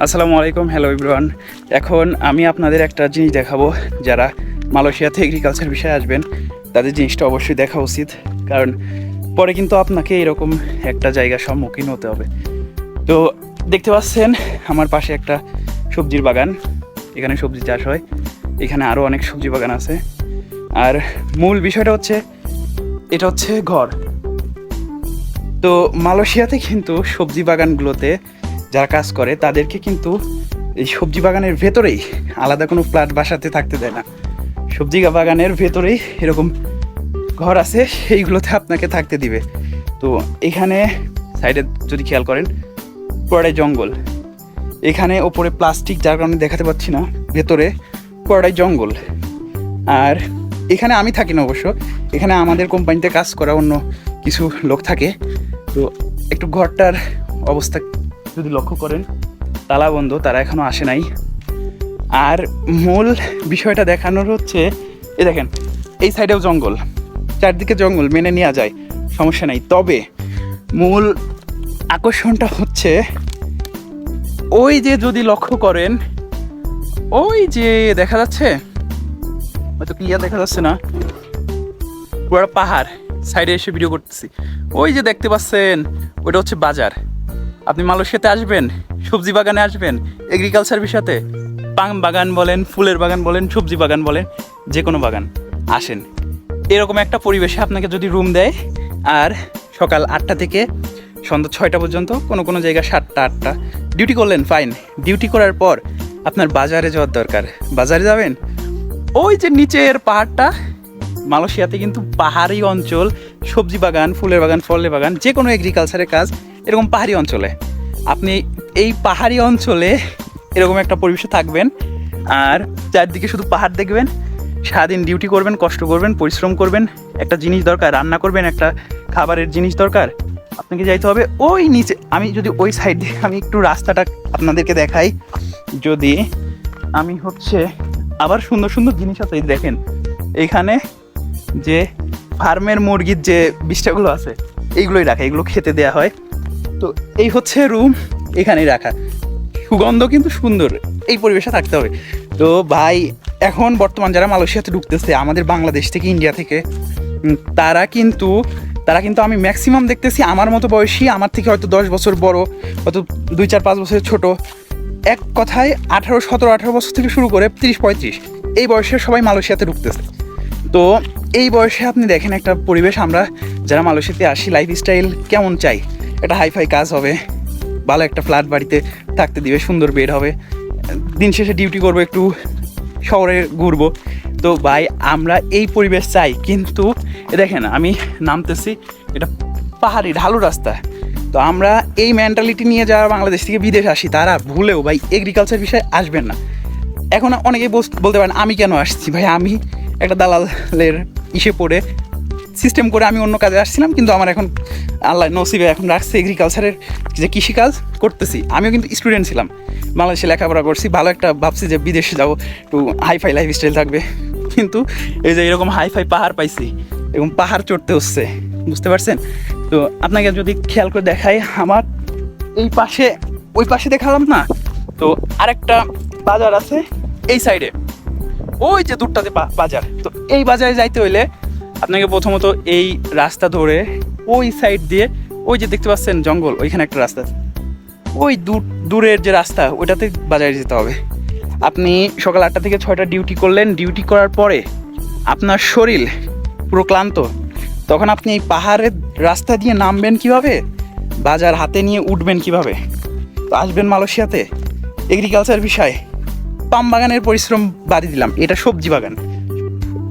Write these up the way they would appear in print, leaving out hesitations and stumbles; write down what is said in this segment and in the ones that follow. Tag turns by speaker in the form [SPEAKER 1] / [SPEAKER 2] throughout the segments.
[SPEAKER 1] আসসালামু আলাইকুম, hello everyone. এখন আমি আপনাদের একটা জিনিস দেখাবো। যারা মালয়েশিয়াতে এগ্রিকালচার বিষয়ে আসবেন তাদের জিনিসটা অবশ্যই দেখা উচিত, কারণ পরে কিন্তু আপনাকে এরকম একটা জায়গার সম্মুখীন হতে হবে। তো দেখতে পাচ্ছেন আমার পাশে একটা সবজির বাগান, এখানে সবজি চাষ হয়, এখানে আরও অনেক সবজি বাগান আছে। আর মূল বিষয়টা হচ্ছে এটা হচ্ছে ঘর। তো মালয়েশিয়াতে কিন্তু সবজি বাগানগুলোতে যারা কাজ করে তাদেরকে কিন্তু এই সবজি বাগানের ভেতরেই আলাদা কোনো ফ্ল্যাট বাসাতে থাকতে দেয় না। সবজি বাগানের ভেতরেই এরকম ঘর আছে, সেইগুলোতে আপনাকে থাকতে দিবে। তো এখানে সাইডে যদি খেয়াল করেন পুরোটাই জঙ্গল, এখানে ওপরে প্লাস্টিক যার কারণে দেখাতে পাচ্ছি না, ভেতরে পুরোটাই জঙ্গল। আর এখানে আমি থাকি না অবশ্য, এখানে আমাদের কোম্পানিতে কাজ করা অন্য কিছু লোক থাকে। তো একটু ঘরটার অবস্থা যদি লক্ষ্য করেন, তালা বন্ধ, তারা এখনও আসে নাই। আর মূল বিষয়টা দেখানোর হচ্ছে এই দেখেন, এই সাইডেও জঙ্গল, চারদিকে জঙ্গল, মেনে নেওয়া যায়, সমস্যা নাই। তবে মূল আকর্ষণটা হচ্ছে ওই যে যদি লক্ষ্য করেন, ওই যে দেখা যাচ্ছে, হয়তো ক্লিয়ার দেখা যাচ্ছে না, পুরো পাহাড়, সাইডে এসে ভিডিও করতেছি, ওই যে দেখতে পাচ্ছেন ওইটা হচ্ছে বাজার। আপনি মালয়েশিয়াতে আসবেন, সবজি বাগানে আসবেন, এগ্রিকালচার বিষয়তে, পাম বাগান বলেন, ফুলের বাগান বলেন, সবজি বাগান বলেন, যে কোনো বাগান আসেন, এরকম একটা পরিবেশে আপনাকে যদি রুম দেয়, আর সকাল 8টা থেকে সন্ধ্যা 6টা পর্যন্ত, কোনো কোনো জায়গায় 7টা 8টা ডিউটি করলেন, ফাইন। ডিউটি করার পর আপনার বাজারে যাওয়ার দরকার, বাজারে যাবেন, ওই যে নিচের পাহাড়টা। মালয়েশিয়াতে কিন্তু পাহাড়ি অঞ্চল, সবজি বাগান, ফুলের বাগান, ফলের বাগান, যে কোনো এগ্রিকালচারের কাজ এরকম পাহাড়ি অঞ্চলে। আপনি এই পাহাড়ি অঞ্চলে এরকম একটা পরিবেশে থাকবেন, আর চারদিকে শুধু পাহাড় দেখবেন, সারাদিন ডিউটি করবেন, কষ্ট করবেন, পরিশ্রম করবেন, একটা জিনিস দরকার, রান্না করবেন, একটা খাবারের জিনিস দরকার, আপনাকে যাইতে হবে ওই নিচে। আমি যদি ওই সাইড দিয়ে আমি একটু রাস্তাটা আপনাদেরকে দেখাই, যদি আমি হচ্ছে আবার সুন্দর সুন্দর জিনিস আছে, দেখেন এইখানে যে ফার্মের মুরগির যে বিষ্ঠাগুলো আছে এইগুলোই রাখা, এগুলো খেতে দেওয়া হয়। তো এই হচ্ছে রুম, এখানেই রাখা, সুগন্ধ কিন্তু সুন্দর, এই পরিবেশে থাকতে হবে। তো ভাই এখন বর্তমান যারা মালয়েশিয়াতে ঢুকতেছে আমাদের বাংলাদেশ থেকে, ইন্ডিয়া থেকে, তারা কিন্তু আমি ম্যাক্সিমাম দেখতেছি আমার মতো বয়সী, আমার থেকে হয়তো 10 বছর বড়, হয়তো 2 4 5 বছরের ছোট, এক কথায় 18 17 18 বছর থেকে শুরু করে 30 35 এই বয়সে সবাই মালয়েশিয়াতে ঢুকতেছে। তো এই বয়সে আপনি দেখেন একটা পরিবেশ, আমরা যারা মালয়েশিয়াতে আসি লাইফস্টাইল কেমন চাই, একটা হাইফাই কাজ হবে, ভালো একটা ফ্ল্যাট বাড়িতে থাকতে দিবে, সুন্দর বেড হবে, দিন শেষে ডিউটি করবো, একটু শহরে ঘুরবো। তো ভাই আমরা এই পরিবেশ চাই, কিন্তু দেখেন আমি নামতেছি, এটা পাহাড়ি ঢালু রাস্তা। তো আমরা এই মেন্টালিটি নিয়ে যারা বাংলাদেশ থেকে বিদেশ আসি, তারা ভুলেও ভাই এগ্রিকালচার বিষয়ে আসবেন না। এখন অনেকেই বলতে পারেন আমি কেন আসছি, ভাই আমি একটা দালালের ইসে পড়ে সিস্টেম করে আমি অন্য কাজে আসছিলাম, কিন্তু আমার এখন আল্লাহ নসিবে এখন রাখছে এগ্রিকালচারের যে কৃষিকাজ করতেছি। আমিও কিন্তু স্টুডেন্ট ছিলাম, বাংলাদেশে লেখাপড়া করছি, ভালো একটা ভাবছি যে বিদেশে যাবো, একটু হাইফাই লাইফস্টাইল থাকবে, কিন্তু এই যে এরকম হাইফাই পাহাড় পাইছি, এরকম পাহাড় চড়তে হচ্ছে, বুঝতে পারছেন? তো আপনাকে যদি খেয়াল করে দেখাই, আমার এই পাশে, ওই পাশে দেখালাম না, তো আরেকটা বাজার আছে এই সাইডে, ওই যে দূরটাতে বাজার। তো এই বাজারে যাইতে হইলে আপনাকে প্রথমত এই রাস্তা ধরে ওই সাইড দিয়ে, ওই যে দেখতে পাচ্ছেন জঙ্গল, ওইখানে একটা রাস্তা আছে, ওই দূরের যে রাস্তা ওইটাতে বাজারে যেতে হবে। আপনি সকাল 8টা থেকে 6টা ডিউটি করলেন, ডিউটি করার পরে আপনার শরীর পুরো ক্লান্ত, তখন আপনি এই পাহাড়ের রাস্তা দিয়ে নামবেন কিভাবে, বাজার হাতে নিয়ে উঠবেন কিভাবে? তো আসবেন মালয়েশিয়াতে এগ্রিকালচার বিষয়, পাম বাগানের পরিশ্রম বাদই দিলাম, এটা সবজি বাগান,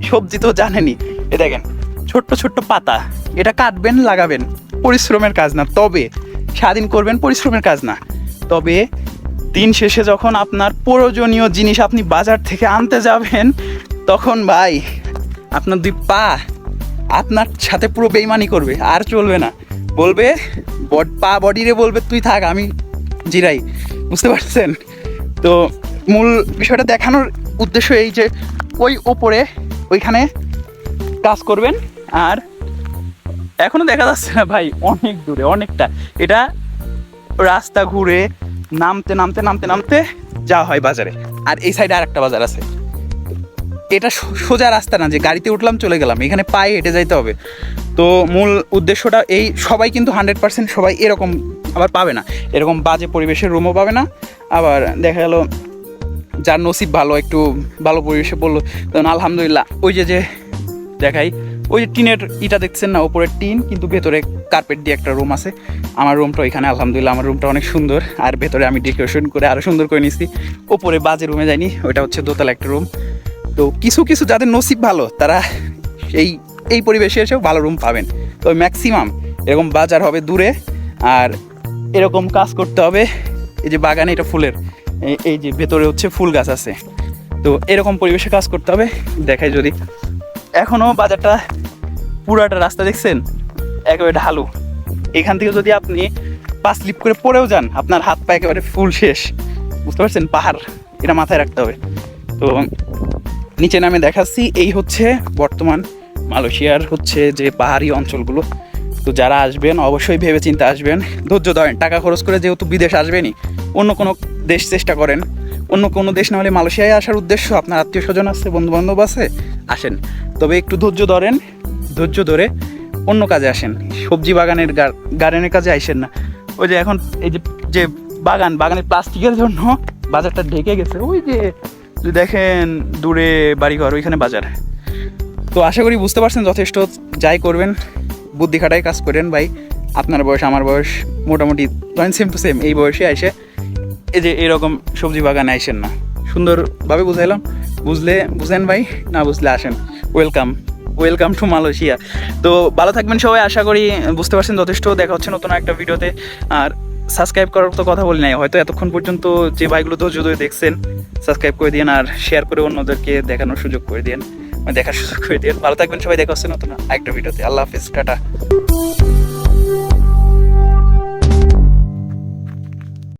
[SPEAKER 1] সবজি তো জানেনই, এ দেখেন ছোট্ট ছোট্ট পাতা, এটা কাটবেন, লাগাবেন, পরিশ্রমের কাজ না, তবে সারাদিন করবেন, পরিশ্রমের কাজ না। তবে দিন শেষে যখন আপনার প্রয়োজনীয় জিনিস আপনি বাজার থেকে আনতে যাবেন, তখন ভাই আপনার 2 পা আপনার সাথে পুরো বেইমানি করবে, আর চলবে না, বলবে পা বডিরে বলবে তুই থাক, আমি জিরাই, বুঝতে পারছেন? তো মূল বিষয়টা দেখানোর উদ্দেশ্য এই যে ওই ওপরে ওইখানে কাজ করবেন, আর এখনো দেখা যাচ্ছে না ভাই, অনেক দূরে, অনেকটা, এটা রাস্তা ঘুরে নামতে নামতে নামতে নামতে যাওয়া হয় বাজারে। আর এই সাইডে আর একটা বাজার আছে। এটা সোজা রাস্তা না যে গাড়িতে উঠলাম চলে গেলাম, এখানে পায়ে হেঁটে যাইতে হবে। তো মূল উদ্দেশ্যটা এই, সবাই কিন্তু 100% সবাই এরকম আবার পাবে না, এরকম বাজে পরিবেশের রুমও পাবে না। আবার দেখা গেল যার নসিব ভালো, একটু ভালো পরিবেশে পড়লো, তখন আলহামদুলিল্লাহ। ওই যে দেখাই, ওই যে টিনের ইটা দেখছেন না, ওপরে টিন কিন্তু ভেতরে কার্পেট দিয়ে একটা রুম আছে। আমার রুমটা ওইখানে আলহামদুলিল্লাহ, আমার রুমটা অনেক সুন্দর। আর ভেতরে আমি ডেকোরেশন করে আরও সুন্দর করে নিচ্ছি। ওপরে বাজে রুমে যাইনি, ওইটা হচ্ছে দোতলা একটা রুম। তো কিছু কিছু যাদের নসিব ভালো তারা এই পরিবেশে এসেও ভালো রুম পাবেন। তো ম্যাক্সিমাম এরকম বাজার হবে দূরে, আর এরকম কাজ করতে হবে। এই যে বাগানে এটা ফুলের, এই যে ভেতরে হচ্ছে ফুল গাছ আছে। তো এরকম পরিবেশে কাজ করতে হবে। দেখাই যদি, এখনও বাজারটা পুরাটা রাস্তা দেখছেন একেবারে ঢালু। এখান থেকে যদি আপনি 5 স্লিপ করে পড়েও যান, আপনার হাত পা একেবারে ফুল শেষ। বুঝতে পারছেন? পাহাড়, এটা মাথায় রাখতে হবে। তো নিচে নামে দেখাচ্ছি, এই হচ্ছে বর্তমান মালয়েশিয়ার হচ্ছে যে পাহাড়ি অঞ্চলগুলো। তো যারা আসবেন অবশ্যই ভেবে চিন্তে আসবেন, ধৈর্য ধরেন। টাকা খরচ করে যেহেতু বিদেশ আসবেনই, অন্য কোনো দেশ চেষ্টা করেন। অন্য কোনো দেশ না হলে মালয়েশিয়ায় আসার উদ্দেশ্য, আপনার আত্মীয় স্বজন আছে, বন্ধুবান্ধব আছে, আসেন। তবে একটু ধৈর্য ধরেন, ধৈর্য ধরে অন্য কাজে আসেন। সবজি বাগানের গার্ডেনের কাজে আইসেন না। ওই যে এখন এই যে বাগানের প্লাস্টিকের জন্য বাজারটা ঢেকে গেছে। ওই যে দেখেন দূরে বাড়িঘর, ওইখানে বাজার। তো আশা করি বুঝতে পারছেন যথেষ্ট। যাই করবেন বুদ্ধি খাটাই কাজ করেন ভাই। আপনার বয়স আমার বয়স মোটামুটি ধরেন সেম টু সেম, এই বয়সে আইসে এই যে এরকম সবজি বাগানে আইসেন না। সুন্দরভাবে বুঝাইলাম, বুঝেন ভাই, না বুঝলে আসেন। Welcome to Malaysia. তো ভালো থাকবেন সবাই, আশা করি বুঝতে পারছেন যথেষ্ট। দেখা হচ্ছে নতুন একটা ভিডিওতে। আর সাবস্ক্রাইব করার তো কথা বলি নাই, হয়তো এতক্ষণ পর্যন্ত যে ভাইগুলো ধৈর্য ধরে দেখছেন, সাবস্ক্রাইব করে দিন আর শেয়ার করে অন্যদেরকে দেখানোর সুযোগ করে দিন, দেখার সুযোগ করে দিন। ভালো থাকবেন সবাই, দেখা হচ্ছে নতুন একটা ভিডিওতে। আল্লাহ হাফিজ, টাটা।